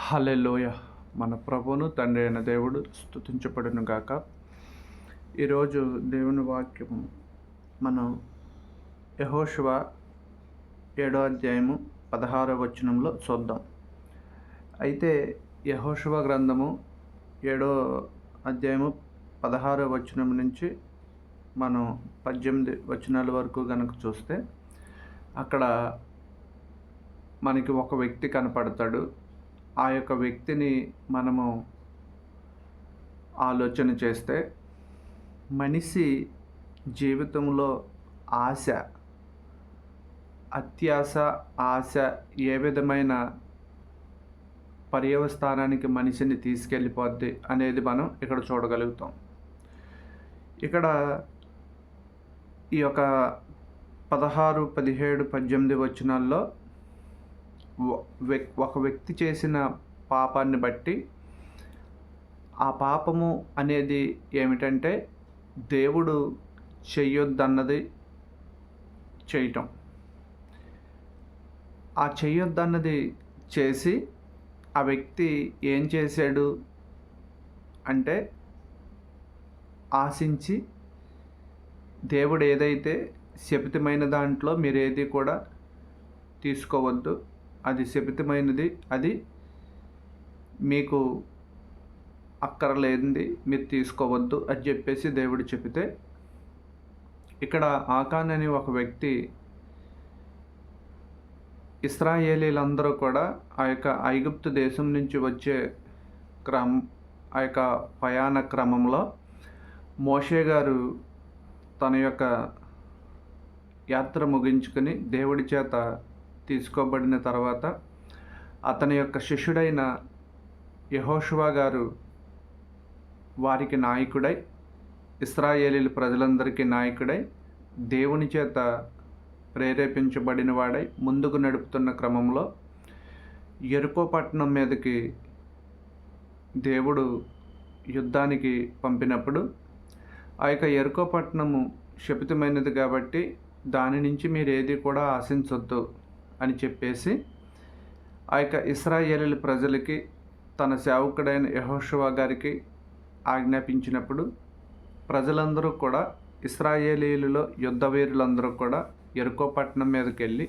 హల్లెలూయా. మన ప్రభువును తండ్రి అయిన దేవుడు స్తుతించబడును గాక. ఈరోజు దేవుని వాక్యము మనం యెహోషువ 7వ అధ్యాయము 16వ వచనంలో చూద్దాం. అయితే యెహోషువ గ్రంథము 7వ అధ్యాయము 16వ వచనం నుంచి మనం 18 వచనాల వరకు గనక చూస్తే అక్కడ మనకి ఒక వ్యక్తి కనపడతాడు. ఆ యొక్క వ్యక్తిని మనము ఆలోచన చేస్తే మనిషి జీవితంలో ఆశ, అత్యాశ, ఆశ ఏ విధమైన పర్యవస్థానానికి మనిషిని తీసుకెళ్ళిపోద్ది అనేది మనం ఇక్కడ చూడగలుగుతాం. ఇక్కడ ఈ యొక్క 16, 17, 18 వచనాల్లో ఒక వ్యక్తి చేసిన పాపాన్ని బట్టి ఆ పాపము అనేది ఏమిటంటే దేవుడు చెయ్యొద్దన్నది చేయటం. ఆ చెయ్యొద్దన్నది చేసి ఆ వ్యక్తి ఏం చేశాడు అంటే ఆశించి దేవుడు ఏదైతే శపితమైన దాంట్లో మీరు ఏది కూడా తీసుకోవద్దు, అది శపితమైనది, అది మీకు అక్కరలేనిది, మీరు తీసుకోవద్దు అని చెప్పేసి దేవుడు చెబితే ఇక్కడ ఆకాన్ అనే ఒక వ్యక్తి ఇశ్రాయేలీలందరూ కూడా ఆ యొక్క ఐగుప్తు దేశం నుంచి వచ్చే ఆ యొక్క ప్రయాణ క్రమంలో మోషే గారు తన యొక్క యాత్ర ముగించుకొని దేవుడి చేత తీసుకోబడిన తర్వాత అతని యొక్క శిష్యుడైన యెహోషువ గారు వారికి నాయకుడై, ఇశ్రాయేలీల ప్రజలందరికీ నాయకుడై, దేవుని చేత ప్రేరేపించబడిన వాడై ముందుకు నడుపుతున్న క్రమంలో యెరికో పట్టణం మీదకి దేవుడు యుద్ధానికి పంపినప్పుడు ఆ యొక్క యెరికో పట్టణము శపితమైనది కాబట్టి దాని నుంచి మీరు ఏది కూడా ఆశించొద్దు అని చెప్పేసి ఆ యొక్క ఇశ్రాయేలీల ప్రజలకి తన సేవకుడైన యెహోషువ గారికి ఆజ్ఞాపించినప్పుడు ప్రజలందరూ కూడా, ఇశ్రాయేలీలలో యుద్ధవీరులందరూ కూడా యెరికో పట్టణం మీదకి వెళ్ళి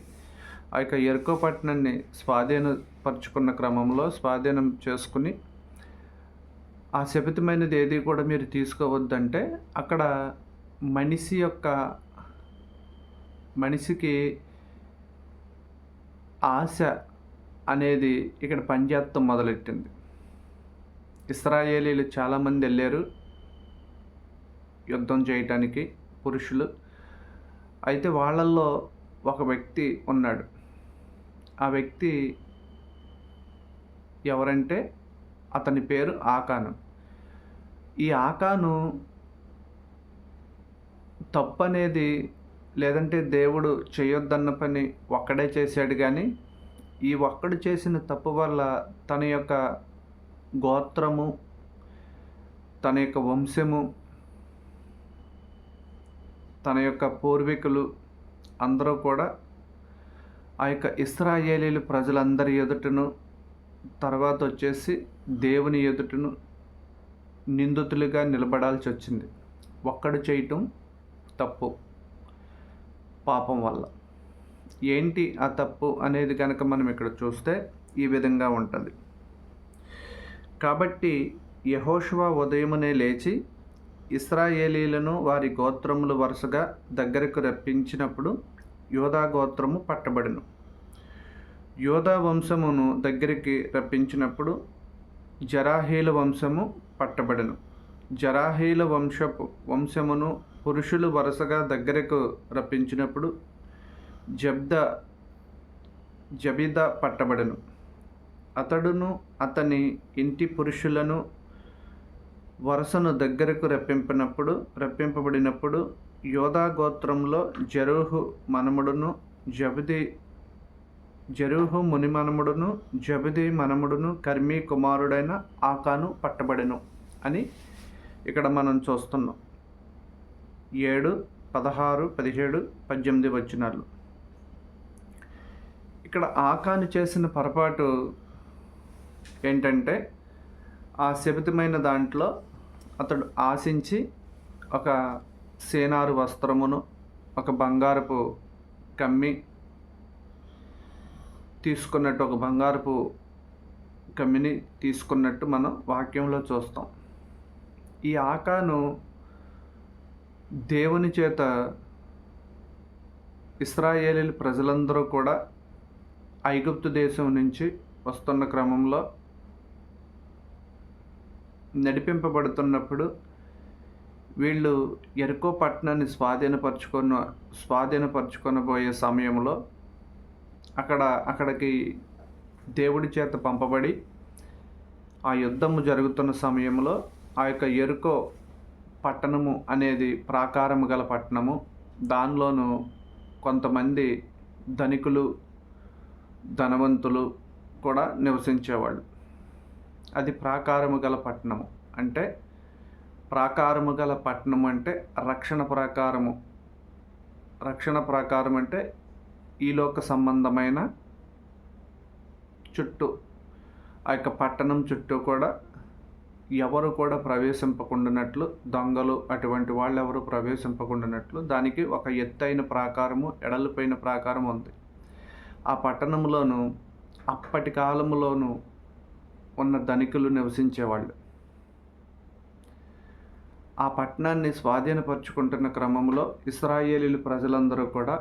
ఆ యొక్క యెరికో పట్టణాన్ని స్వాధీనపరుచుకున్న క్రమంలో స్వాధీనం చేసుకుని ఆ శపితమైనది ఏది కూడా మీరు తీసుకోవద్దంటే అక్కడ మనిషికి ఆశ అనేది ఇక్కడ పనిచేయడం మొదలెట్టింది. ఇశ్రాయేలీలు చాలామంది వెళ్ళారు యుద్ధం చేయటానికి, పురుషులు. అయితే వాళ్ళల్లో ఒక వ్యక్తి ఉన్నాడు. ఆ వ్యక్తి ఎవరంటే అతని పేరు ఆకాను. ఈ ఆకాను తప్పు అనేది, లేదంటే దేవుడు చేయొద్దన్న పని ఒక్కడే చేశాడు, కానీ ఈ ఒక్కడు చేసిన తప్పు వల్ల తన యొక్క గోత్రము, తన యొక్క వంశము, తన యొక్క పూర్వీకులు అందరూ కూడా ఆ యొక్క ఇశ్రాయేలీలు ప్రజలందరి ఎదుటను, తర్వాత వచ్చేసి దేవుని ఎదుటను నిందితులుగా నిలబడాల్సి వచ్చింది. ఒక్కడు చేయటం తప్పు, పాపం వల్ల. ఏంటి ఆ తప్పు అనేది కనుక మనం ఇక్కడ చూస్తే ఈ విధంగా ఉంటుంది. కాబట్టి యెహోషువ ఉదయమునే లేచి ఇశ్రాయేలీలను వారి గోత్రములు వరుసగా దగ్గరకు రప్పించినప్పుడు యూదా గోత్రము పట్టబడెను. యూదా వంశమును దగ్గరికి రప్పించినప్పుడు జరాహీల వంశము పట్టబడెను. జరాహీల వంశమును పురుషులు వరుసగా దగ్గరకు రప్పించినప్పుడు జబిదా పట్టబడెను. అతడును అతని ఇంటి పురుషులను వరుసను దగ్గరకు రప్పింపబడినప్పుడు యోధా గోత్రంలో జెరూహు ముని మనముడును జబది మనముడును కర్మీ కుమారుడైన ఆకాను పట్టబడెను అని ఇక్కడ మనం చూస్తున్నాం. 7, 16, 17, 18 వచనాలు. ఇక్కడ ఆకాను చేసిన పొరపాటు ఏంటంటే ఆ శపితమైన దాంట్లో అతడు ఆశించి ఒక సేనారు వస్త్రమును, ఒక బంగారపు కమ్మి తీసుకున్నట్టు, ఒక బంగారపు కమ్మిని తీసుకున్నట్టు మనం వాక్యంలో చూస్తాం. ఈ ఆకాను దేవుని చేత ఇశ్రాయేలీయుల ప్రజలందరూ కూడా ఐగుప్తు దేశం నుంచి వస్తున్న క్రమంలో నడిపింపబడుతున్నప్పుడు వీళ్ళు యెరికో పట్టణాన్ని స్వాధీనపరచుకొనబోయే సమయంలో అక్కడికి దేవుడి చేత పంపబడి ఆ యుద్ధము జరుగుతున్న సమయంలో ఆ యొక్క యెరికో పట్టణము అనేది ప్రాకారము గల పట్టణము. దానిలోనూ కొంతమంది ధనికులు, ధనవంతులు కూడా నివసించేవాళ్ళు. అది ప్రాకారము గల పట్టణము. అంటే ప్రాకారము గల పట్టణం అంటే రక్షణ ప్రాకారము. రక్షణ ప్రాకారం అంటే ఈలోక సంబంధమైన చుట్టూ, ఆ యొక్క పట్టణం చుట్టూ కూడా ఎవరు కూడా ప్రవేశింపకుండానట్లు, దొంగలు అటువంటి వాళ్ళు ఎవరు ప్రవేశింపకుండానట్లు దానికి ఒక ఎత్తైన ప్రాకారము, ఎడలిపోయిన ప్రాకారం ఉంది. ఆ పట్టణంలోనూ అప్పటి కాలంలోనూ ఉన్న ధనికులు నివసించేవాళ్ళు. ఆ పట్టణాన్ని స్వాధీనపరుచుకుంటున్న క్రమంలో ఇశ్రాయేలీయుల ప్రజలందరూ కూడా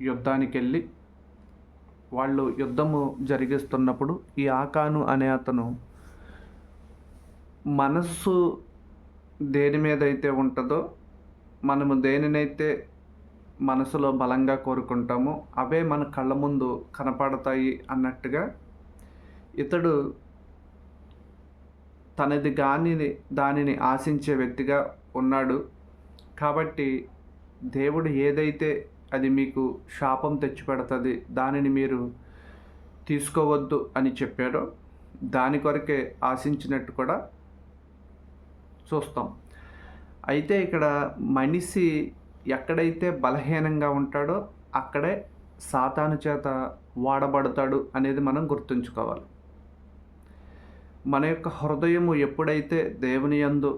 యుద్ధానికి వెళ్ళి వాళ్ళు యుద్ధము జరిగిస్తున్నప్పుడు ఈ ఆకాను అనే అతను మనస్సు దేని మీద అయితే ఉంటుందో, మనము దేనినైతే మనసులో బలంగా కోరుకుంటామో అవే మన కళ్ళ ముందు కనపడతాయి అన్నట్టుగా ఇతడు తనది కాని దానిని ఆశించే వ్యక్తిగా ఉన్నాడు. కాబట్టి దేవుడు ఏదైతే అది మీకు శాపం తెచ్చిపెడుతుంది, దానిని మీరు తీసుకోవద్దు అని చెప్పారో దాని కొరకే ఆశించినట్టు కూడా చూస్తాం. అయితే ఇక్కడ మనిషి ఎక్కడైతే బలహీనంగా ఉంటాడో అక్కడే సాతాను చేత వాడబడతాడు అనేది మనం గుర్తుంచుకోవాలి. మన యొక్క హృదయము ఎప్పుడైతే దేవుని యందు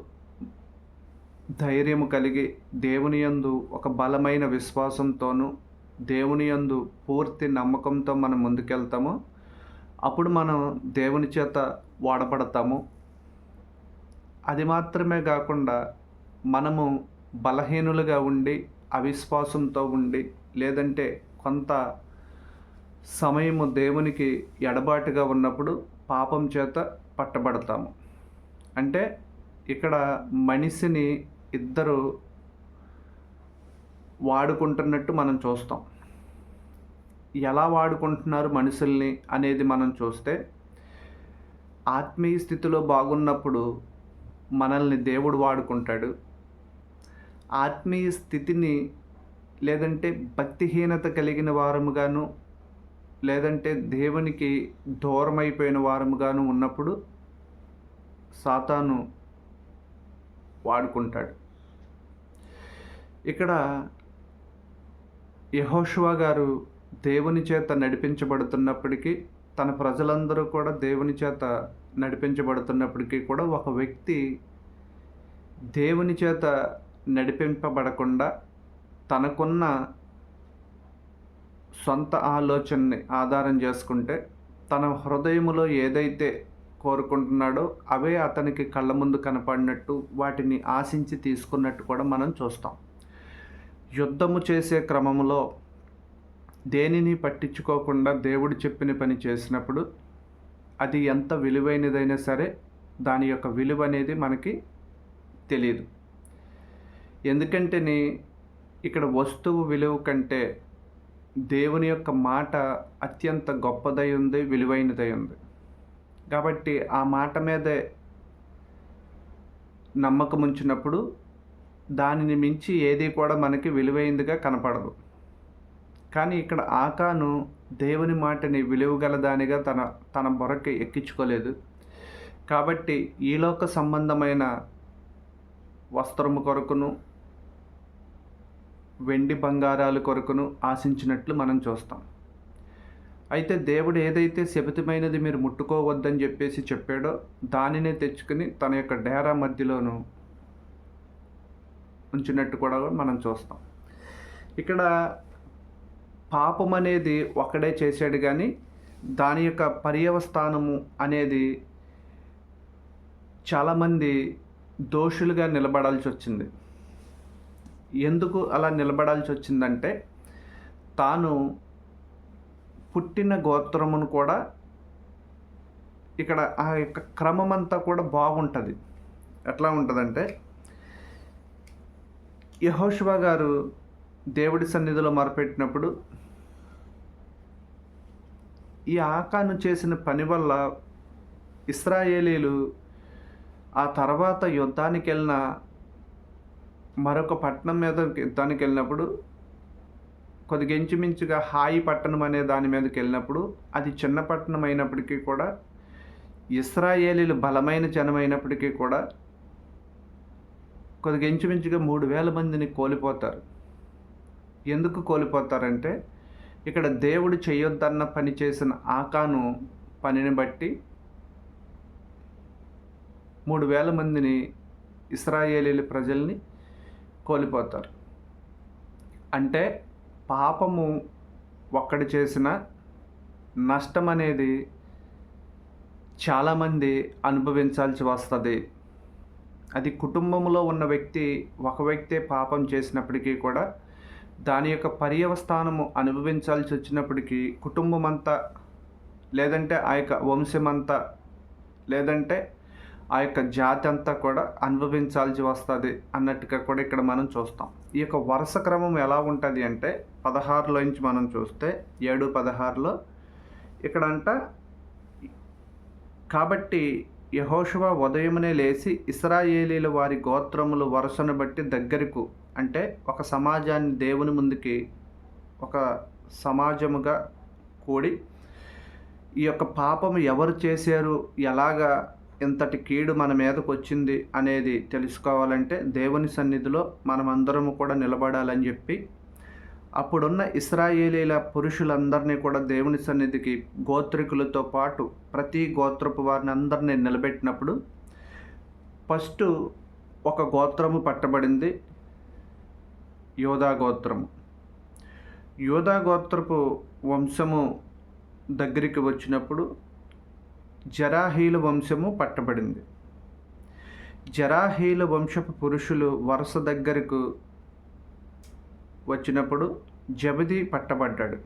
ధైర్యము కలిగి, దేవుని యందు ఒక బలమైన విశ్వాసంతోనూ, దేవుని యందు పూర్తి నమ్మకంతో మనం ముందుకెళ్తామో అప్పుడు మనం దేవుని చేత వాడబడతాము. అది మాత్రమే కాకుండా మనము బలహీనులుగా ఉండి, అవిశ్వాసంతో ఉండి, లేదంటే కొంత సమయము దేవునికి ఎడబాటుగా ఉన్నప్పుడు పాపం చేత పట్టబడతాము. అంటే ఇక్కడ మనిషిని ఇద్దరు వాడుకుంటున్నట్టు మనం చూస్తాం. ఎలా వాడుకుంటున్నారు మనుషుల్ని అనేది మనం చూస్తే, ఆత్మీయ స్థితిలో బాగున్నప్పుడు మనల్ని దేవుడు వాడుకుంటాడు. ఆత్మీయ స్థితిని లేదంటే భక్తిహీనత కలిగిన వారముగాను, లేదంటే దేవునికి దూరమైపోయిన వారముగాను ఉన్నప్పుడు సాతాను వాడుకుంటాడు. ఇక్కడ యెహోషువ గారు దేవుని చేత నడిపించబడుతున్నప్పటికీ, తన ప్రజలందరూ కూడా దేవుని చేత నడిపించబడుతున్నప్పటికీ కూడా ఒక వ్యక్తి దేవుని చేత నడిపింపబడకుండా తనకున్న సొంత ఆలోచనని ఆధారం చేసుకుంటే, తన హృదయములో ఏదైతే కోరుకుంటున్నాడో అవే అతనికి కళ్ళ ముందు కనపడినట్టు, వాటిని ఆశించి తీసుకున్నట్టు కూడా మనం చూస్తాం. యుద్ధము చేసే క్రమంలో దేనిని పట్టించుకోకుండా దేవుడు చెప్పిన పని చేసినప్పుడు అది ఎంత విలువైనదైనా సరే దాని యొక్క విలువ అనేది మనకి తెలియదు. ఎందుకంటే ఇక్కడ వస్తువు విలువ కంటే దేవుని యొక్క మాట అత్యంత గొప్పదై ఉంది, విలువైనదై ఉంది. కాబట్టి ఆ మాట మీదే నమ్మకం ఉంచినప్పుడు దానిని మించి ఏది కూడా మనకి విలువైనదిగా కనపడదు. కానీ ఇక్కడ ఆకాను దేవుని మాటని విలువగల దానిగా తన బొరకి ఎక్కించుకోలేదు. కాబట్టి ఈలోక సంబంధమైన వస్త్రము కొరకును, వెండి బంగారాల కొరకును ఆశించినట్లు మనం చూస్తాం. అయితే దేవుడు ఏదైతే శపితమైనది మీరు ముట్టుకోవద్దని చెప్పేసి చెప్పాడో దానినే తెచ్చుకుని తన యొక్క డేరా మధ్యలోను ఉంచినట్టు కూడా మనం చూస్తాం. ఇక్కడ పాపం అనేది ఒక్కడే చేశాడు కానీ దాని యొక్క పర్యవస్థానము అనేది చాలామంది దోషులుగా నిలబడాల్సి వచ్చింది. ఎందుకు అలా నిలబడాల్సి వచ్చిందంటే తాను పుట్టిన గోత్రమును కూడా ఇక్కడ ఆ యొక్క క్రమం అంతా కూడా బాగుంటుంది. ఎట్లా ఉంటుందంటే యెహోషువ గారు దేవుడి సన్నిధిలో మొరపెట్టినప్పుడు ఈ ఆకాను చేసిన పని వల్ల ఇశ్రాయేలీలు ఆ తర్వాత యుద్ధానికి వెళ్ళిన మరొక పట్టణం మీద యుద్ధానికి వెళ్ళినప్పుడు కొద్దిగా ఇంచుమించుగా హాయి పట్టణం అనే దాని మీదకి వెళ్ళినప్పుడు అది చిన్న పట్టణం అయినప్పటికీ కూడా ఇశ్రాయేలీలు బలమైన జనమైనప్పటికీ కూడా కొద్దిగా ఇంచుమించుగా 3,000 మందిని కోల్పోతారు. ఎందుకు కోల్పోతారంటే ఇక్కడ దేవుడు చేయొద్దన్న పని చేసిన ఆకాను పనిని బట్టి 3,000 మందిని ఇశ్రాయేలీల ప్రజల్ని కోల్పోతారు. అంటే పాపము ఒక్కడు చేసిన నష్టం అనేది చాలామంది అనుభవించాల్సి వస్తుంది. అది కుటుంబంలో ఉన్న ఒక వ్యక్తే పాపం చేసినప్పటికీ కూడా దాని యొక్క పర్యవస్థానము అనుభవించాల్సి వచ్చినప్పటికీ కుటుంబం అంతా, లేదంటే ఆ యొక్క వంశమంతా, లేదంటే ఆ యొక్క జాతి అంతా కూడా అనుభవించాల్సి వస్తుంది అన్నట్టుగా కూడా ఇక్కడ మనం చూస్తాం. ఈ యొక్క వరుస క్రమం ఎలా ఉంటుంది అంటే 16లో నుంచి మనం చూస్తే 7:16లో ఇక్కడంట, కాబట్టి యెహోషువ ఉదయమునే లేచి ఇశ్రాయేలీల వారి గోత్రములు వరుసను బట్టి దగ్గరకు, అంటే ఒక సమాజాన్ని దేవుని ముందుకి ఒక సమాజముగా కూడి ఈ యొక్క పాపము ఎవరు చేశారు, ఎలాగా ఇంతటి కీడు మన మీదకు వచ్చింది అనేది తెలుసుకోవాలంటే దేవుని సన్నిధిలో మనమందరము కూడా నిలబడాలని చెప్పి అప్పుడున్న ఇశ్రాయేలీల పురుషులందరినీ కూడా దేవుని సన్నిధికి గోత్రికులతో పాటు ప్రతి గోత్రపు వారిని అందరినీ నిలబెట్టినప్పుడు ఫస్ట్ ఒక గోత్రము పట్టబడింది, యోధా గోత్రము. యోధా గోత్రపు వంశము దగ్గరికి వచ్చినప్పుడు జరాహీల వంశము పట్టబడింది. జరాహీల వంశపు పురుషులు వరుస దగ్గరకు వచ్చినప్పుడు జబది పట్టబడ్డాడు.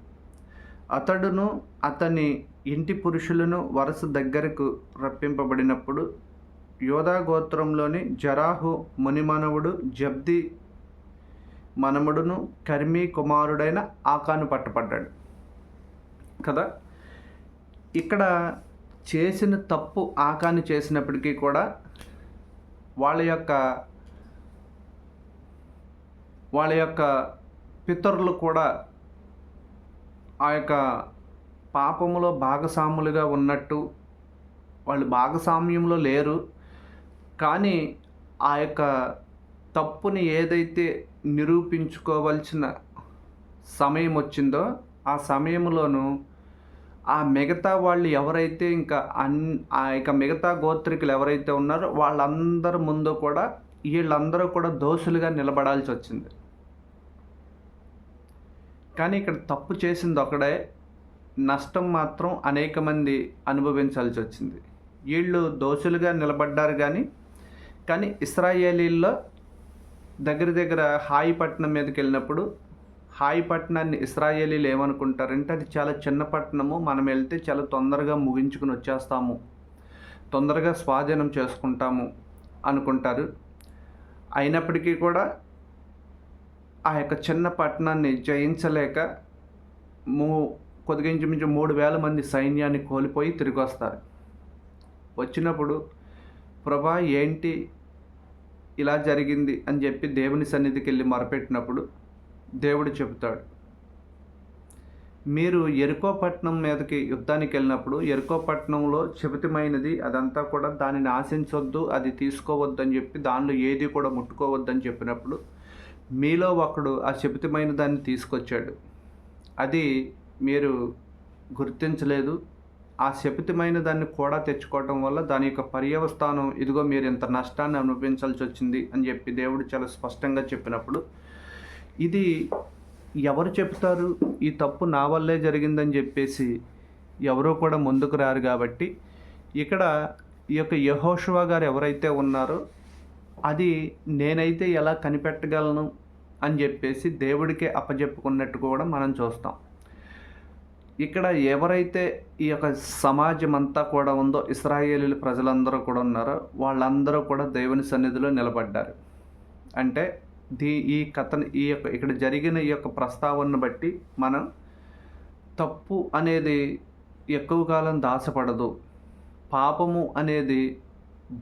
అతడును అతని ఇంటి పురుషులను వరుస దగ్గరకు రప్పింపబడినప్పుడు యోధా గోత్రంలోని జరాహు మునిమనవుడు జబ్ది మనముడును కర్మీ కుమారుడైన ఆకాను పట్టబడ్డాడు కదా. ఇక్కడ చేసిన తప్పు ఆకాను చేసినప్పటికీ కూడా వాళ్ళ యొక్క పితరులు కూడా ఆ యొక్క పాపములో భాగస్వాములుగా ఉన్నట్టు, వాళ్ళు భాగస్వామ్యంలో లేరు కానీ ఆ యొక్క తప్పుని ఏదైతే నిరూపించుకోవాల్సిన సమయం వచ్చిందో ఆ సమయంలోనూ ఆ మిగతా వాళ్ళు ఎవరైతే ఆ యొక్క మిగతా గోత్రికులు ఎవరైతే ఉన్నారో వాళ్ళందరి ముందు కూడా వీళ్ళందరూ కూడా దోషులుగా నిలబడాల్సి వచ్చింది. కానీ ఇక్కడ తప్పు చేసింది ఒకడే, నష్టం మాత్రం అనేక మంది అనుభవించాల్సి వచ్చింది. వీళ్ళు దోషులుగా నిలబడ్డారు కానీ ఇశ్రాయేలీల్లో దగ్గర హాయి పట్టణం మీదకి వెళ్ళినప్పుడు హాయి పట్టణాన్ని ఇశ్రాయేలీలు ఏమనుకుంటారంటే అది చాలా చిన్న పట్టణము, మనం వెళ్తే చాలా తొందరగా ముగించుకుని వచ్చేస్తాము, తొందరగా స్వాధీనం చేసుకుంటాము అనుకుంటారు. అయినప్పటికీ కూడా ఆ యొక్క చిన్న పట్టణాన్ని జయించలేక కొద్దిగా ఇంచుమించు 3,000 మంది సైన్యాన్ని కోల్పోయి తిరిగి వస్తారు. వచ్చినప్పుడు ప్రభా ఏంటి ఇలా జరిగింది అని చెప్పి దేవుని సన్నిధికి వెళ్ళి మొరపెట్టినప్పుడు దేవుడు చెబుతాడు, మీరు యెరికో పట్టణం మీదకి యుద్ధానికి వెళ్ళినప్పుడు యెరికో పట్టణంలో శపితమైనది అదంతా కూడా దానిని ఆశించొద్దు, అది తీసుకోవద్దు అని చెప్పి దానిలో ఏది కూడా ముట్టుకోవద్దని చెప్పినప్పుడు మీలో ఒకడు ఆ శపితమైన దాన్ని తీసుకొచ్చాడు. అది మీరు గుర్తించలేదు. ఆ శపితమైన దాన్ని కూడా తెచ్చుకోవటం వల్ల దాని యొక్క పర్యవస్థానం ఇదిగో మీరు ఇంత నష్టాన్ని అనుభవించాల్సి వచ్చింది అని చెప్పి దేవుడు చాలా స్పష్టంగా చెప్పినప్పుడు, ఇది ఎవరు చెప్తారు? ఈ తప్పు నా వల్లే జరిగిందని చెప్పేసి ఎవరూ కూడా ముందుకు రారు కాబట్టి, ఇక్కడ ఈ యొక్క యెహోషువ గారు ఎవరైతే ఉన్నారో అది నేనైతే ఎలా కనిపెట్టగలను అని చెప్పేసి దేవుడికే అప్పజెప్పుకున్నట్టు కూడా మనం చూస్తాం. ఇక్కడ ఎవరైతే ఈ యొక్క సమాజం అంతా కూడా ఉందో, ఇశ్రాయేలీయుల ప్రజలందరూ కూడా ఉన్నారో, వాళ్ళందరూ కూడా దేవుని సన్నిధిలో నిలబడ్డారు. అంటే ఈ కథను ఇక్కడ జరిగిన ఈ యొక్క ప్రస్తావనను బట్టి మనం తప్పు అనేది ఎక్కువ కాలం దాచపడదు. పాపము అనేది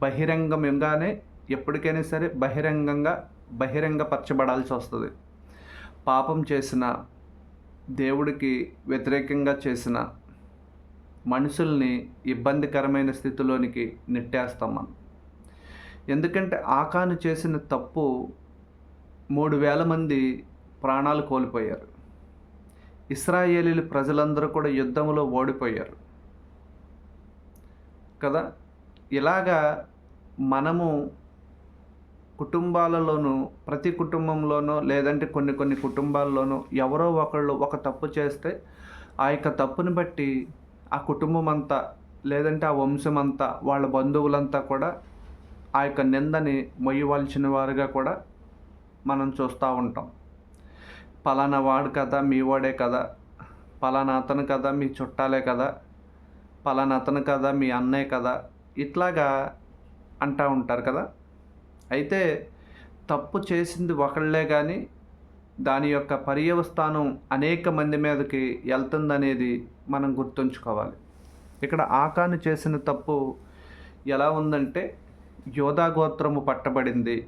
బహిరంగంగానే ఎప్పటికైనా సరే బహిరంగపరచబడాల్సి వస్తుంది. పాపం చేసిన, దేవుడికి వ్యతిరేకంగా చేసిన మనుషుల్ని ఇబ్బందికరమైన స్థితిలోనికి నెట్టేస్తాం మనం. ఎందుకంటే ఆకాను చేసిన తప్పు 3,000 మంది ప్రాణాలు కోల్పోయారు. ఇశ్రాయేలీయుల ప్రజలందరూ కూడా యుద్ధంలో ఓడిపోయారు కదా. ఇలాగా మనము కుటుంబాలలోనూ, ప్రతి కుటుంబంలోనో లేదంటే కొన్ని కుటుంబాల్లోనూ ఎవరో ఒకళ్ళు ఒక తప్పు చేస్తే ఆ యొక్క తప్పుని బట్టి ఆ కుటుంబం అంతా లేదంటే ఆ వంశం అంతా, వాళ్ళ బంధువులంతా కూడా ఆ యొక్క నిందని మొయ్యవలసిన వారుగా కూడా మనం చూస్తూ ఉంటాం. పలానా వాడు కదా, మీ వాడే కదా, పలానా అతను కదా, మీ చుట్టాలే కదా, పలానా అతను కదా, మీ అన్నయ్య కదా, ఇట్లాగా అంటూ ఉంటారు కదా. అయితే తప్పు చేసింది ఒకళ్ళే కానీ దాని యొక్క పర్యవస్థానం అనేక మంది మీదకి వెళ్తుందనేది మనం గుర్తుంచుకోవాలి. ఇక్కడ ఆకాను చేసిన తప్పు ఎలా ఉందంటే, యోధా గోత్రము పట్టబడింది.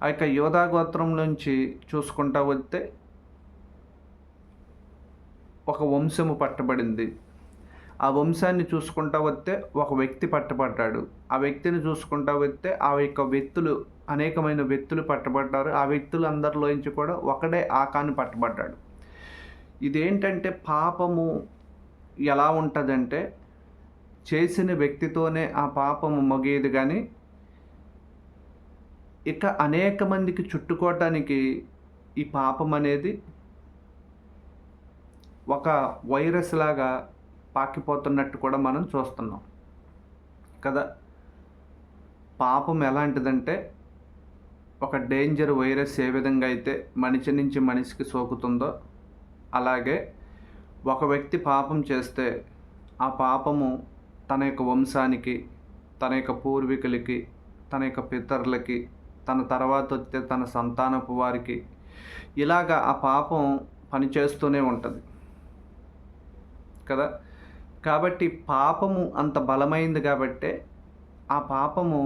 ఆ యొక్క యోధా గోత్రం నుంచి చూసుకుంటా వస్తే ఒక వంశము పట్టబడింది. ఆ వంశాన్ని చూసుకుంటా వస్తే ఒక వ్యక్తి పట్టబడ్డాడు. ఆ వ్యక్తిని చూసుకుంటా వస్తే ఆ యొక్క వ్యక్తులు, అనేకమైన వ్యక్తులు పట్టబడ్డారు. ఆ వ్యక్తులు అందరిలోంచి కూడా ఒకడే ఆకాను పట్టబడ్డాడు. ఇదేంటంటే పాపము ఎలా ఉంటుందంటే, చేసిన వ్యక్తితోనే ఆ పాపము మొగేది కానీ ఇక అనేక మందికి చుట్టుకోవటానికి ఈ పాపం అనేది ఒక వైరస్ లాగా పాకిపోతున్నట్టు కూడా మనం చూస్తున్నాం కదా. పాపం ఎలాంటిదంటే, ఒక డేంజర్ వైరస్ ఏ విధంగా అయితే మనిషి నుంచి మనిషికి సోకుతుందో, అలాగే ఒక వ్యక్తి పాపం చేస్తే ఆ పాపము తన యొక్క వంశానికి, తన యొక్క పూర్వీకులకి, తన యొక్క పితరులకి, తన తర్వాత వచ్చే తన సంతానపు వారికి, ఇలాగా ఆ పాపం పనిచేస్తూనే ఉంటుంది కదా. కాబట్టి పాపము అంత బలమైంది కాబట్టే ఆ పాపము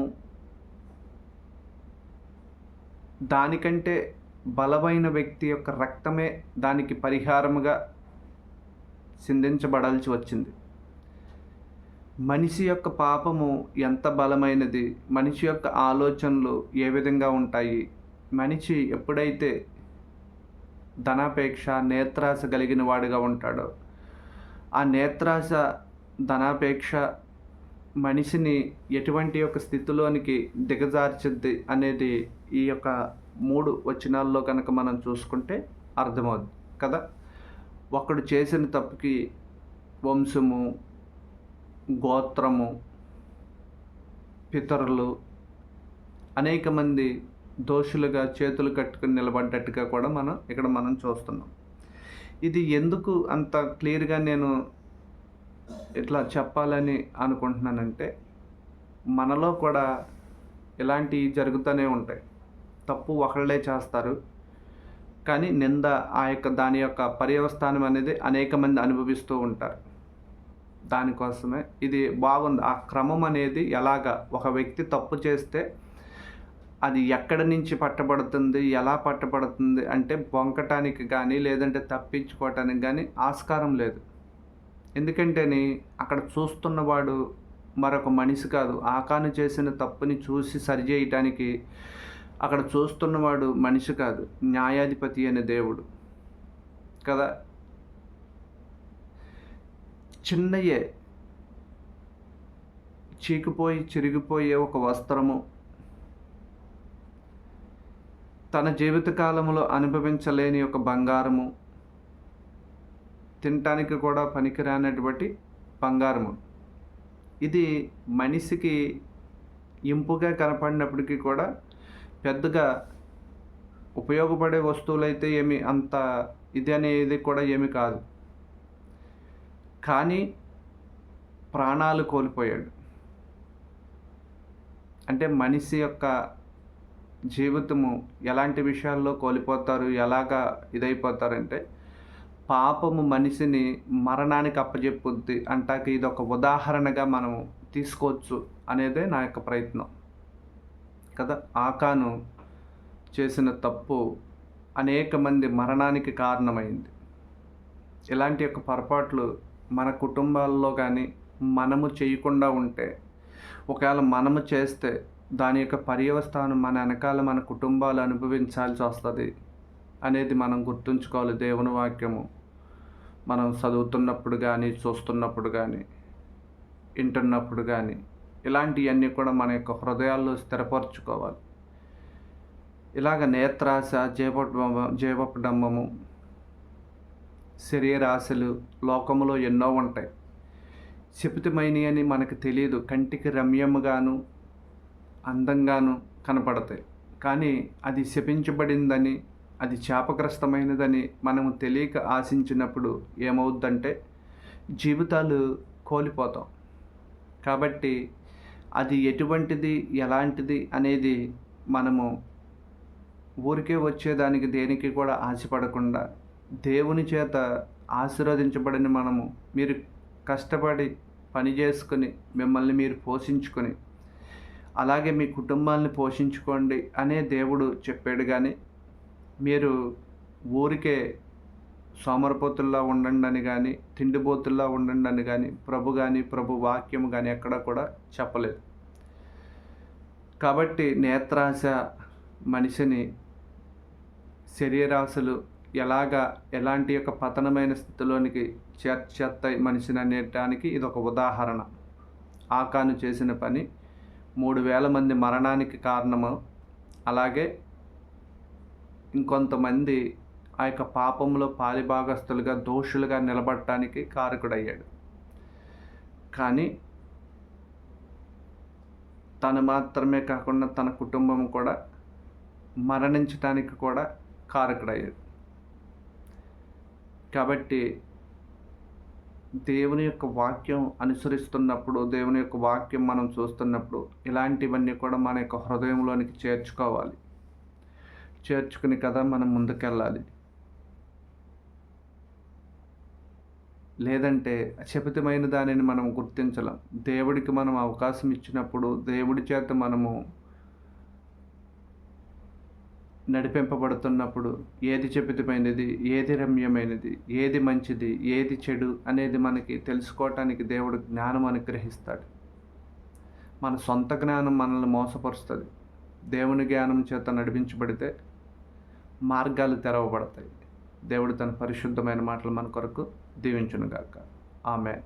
దానికంటే బలమైన వ్యక్తి యొక్క రక్తమే దానికి పరిహారముగా సిందించబడాల్సి వచ్చింది. మనిషి యొక్క పాపము ఎంత బలమైనది, మనిషి యొక్క ఆలోచనలు ఏ విధంగా ఉంటాయి, మనిషి ఎప్పుడైతే ధనాపేక్ష, నేత్రాశ కలిగిన వాడిగా ఉంటాడో, ఆ నేత్రాశ, ధనాపేక్ష మనిషిని ఎటువంటి యొక్క స్థితిలోనికి దిగజార్చిద్ది అనేది ఈ యొక్క 3 వచనాల్లో కనుక మనం చూసుకుంటే అర్థమవుతుంది కదా. ఒకడు చేసిన తప్పుకి వంశము, గోత్రము, పితరులు, అనేక మంది దోషులుగా చేతులు కట్టుకుని నిలబడ్డట్టుగా కూడా మనం చూస్తున్నాం. ఇది ఎందుకు అంత క్లియర్గా నేను ఇట్లా చెప్పాలని అనుకుంటున్నానంటే, మనలో కూడా ఇలాంటివి జరుగుతూనే ఉంటాయి. తప్పు ఒకళ్ళే చేస్తారు కానీ నింద, దాని యొక్క పర్యవస్థానం అనేది అనేక మంది అనుభవిస్తూ ఉంటారు. దానికోసమే ఇది బాగుంది. ఆ క్రమం అనేది ఎలాగా ఒక వ్యక్తి తప్పు చేస్తే అది ఎక్కడి నుంచి పట్టబడుతుంది, ఎలా పట్టబడుతుంది అంటే బొంకటానికి కానీ లేదంటే తప్పించుకోవటానికి కానీ ఆస్కారం లేదు. ఎందుకంటేని అక్కడ చూస్తున్నవాడు మరొక మనిషి కాదు. ఆకాను చేసిన తప్పుని చూసి సరిచేయటానికి అక్కడ చూస్తున్నవాడు మనిషి కాదు, న్యాయాధిపతి అనే దేవుడు కదా. చిన్నయే చీకిపోయి చిరిగిపోయే ఒక వస్త్రము తన జీవితకాలంలో అనుభవించలేని ఒక బంగారము, తినటానికి కూడా పనికిరానటువంటి బంగారము, ఇది మనిషికి ఇంపుగా కనపడినప్పటికీ కూడా పెద్దగా ఉపయోగపడే వస్తువులైతే ఏమి అంత ఇది అనేది కూడా ఏమి కాదు. కానీ ప్రాణాలు కోల్పోయాడు. అంటే మనిషి యొక్క జీవితము ఎలాంటి విషయాల్లో కోల్పోతారు, ఎలాగా ఇదైపోతారంటే పాపము మనిషిని మరణానికి అప్పజెప్పుద్ది అంటాకి ఇది ఒక ఉదాహరణగా మనం తీసుకోవచ్చు అనేదే నా యొక్క ప్రయత్నం కదా. ఆకాను చేసిన తప్పు అనేక మంది మరణానికి కారణమైంది. ఇలాంటి యొక్క పొరపాట్లు మన కుటుంబాల్లో కానీ మనము చేయకుండా ఉంటే, ఒకవేళ మనము చేస్తే దాని యొక్క పర్యవస్థానం మన వెనకాల మన కుటుంబాలు అనుభవించాల్సి వస్తుంది అనేది మనం గుర్తుంచుకోవాలి. దేవుని వాక్యము మనం చదువుతున్నప్పుడు కానీ, చూస్తున్నప్పుడు కానీ, వింటున్నప్పుడు కానీ ఇలాంటివన్నీ కూడా మన యొక్క హృదయాల్లో స్థిరపరచుకోవాలి. ఇలాగ నేత్రాశ, జీవపడంబము, శరీరాశలు లోకములో ఎన్నో ఉంటాయి. శపితమైనవి అని మనకు తెలియదు, కంటికి రమ్యముగాను అందంగాను కనపడతాయి. కానీ అది శపించబడిందని, అది శాపగ్రస్తమైనదని మనము తెలియక ఆశించినప్పుడు ఏమవుద్దంటే జీవితాలు కోల్పోతాం. కాబట్టి అది ఎటువంటిది, ఎలాంటిది అనేది మనము ఊరికే వచ్చేదానికి దేనికి కూడా ఆశపడకుండా దేవుని చేత ఆశీర్వదించబడిన మనము, మీరు కష్టపడి పని చేసుకుని మిమ్మల్ని మీరు పోషించుకొని అలాగే మీ కుటుంబాన్ని పోషించుకోండి అనే దేవుడు చెప్పాడు. కానీ మీరు ఊరికే సోమరపోతుల్లా ఉండండి అని కానీ, తిండిపోతుల్లా ఉండండి అని కానీ ప్రభు వాక్యము కానీ ఎక్కడ కూడా చెప్పలేదు. కాబట్టి నేత్రాశ మనిషిని, శరీరాశలు ఎలాంటి యొక్క పతనమైన స్థితిలోనికి చేర్చేస్తాయి మనిషిని అనేటానికి ఇది ఒక ఉదాహరణ. ఆకాను చేసిన పని 3,000 మంది మరణానికి కారణము. అలాగే ఇంకొంతమంది ఆ యొక్క పాపంలో పాలిభాగస్తులుగా, దోషులుగా నిలబడటానికి కారకుడయ్యాడు. కానీ తను మాత్రమే కాకుండా తన కుటుంబం కూడా మరణించటానికి కూడా కారకుడయ్యాడు. కాబట్టి దేవుని యొక్క వాక్యం అనుసరిస్తున్నప్పుడు, దేవుని యొక్క వాక్యం మనం చూస్తున్నప్పుడు ఇలాంటివన్నీ కూడా మన యొక్క హృదయంలోనికి చేర్చుకుని కదా మనం ముందుకెళ్ళాలి. లేదంటే శపితమైన దానిని మనం గుర్తించలేం. దేవుడికి మనం అవకాశం ఇచ్చినప్పుడు, దేవుడి చేత మనము నడిపింపబడుతున్నప్పుడు ఏది శపితమైనది, ఏది రమ్యమైనది, ఏది మంచిది, ఏది చెడు అనేది మనకి తెలుసుకోవటానికి దేవుడు జ్ఞానం అనుగ్రహిస్తాడు. మన సొంత జ్ఞానం మనల్ని మోసపరుస్తుంది. దేవుని జ్ఞానం చేత నడిపించబడితే మార్గాలు తెరవబడతాయి. దేవుడు తన పరిశుద్ధమైన మాటలు మన కొరకు దీవించునుగాక. ఆమేన్.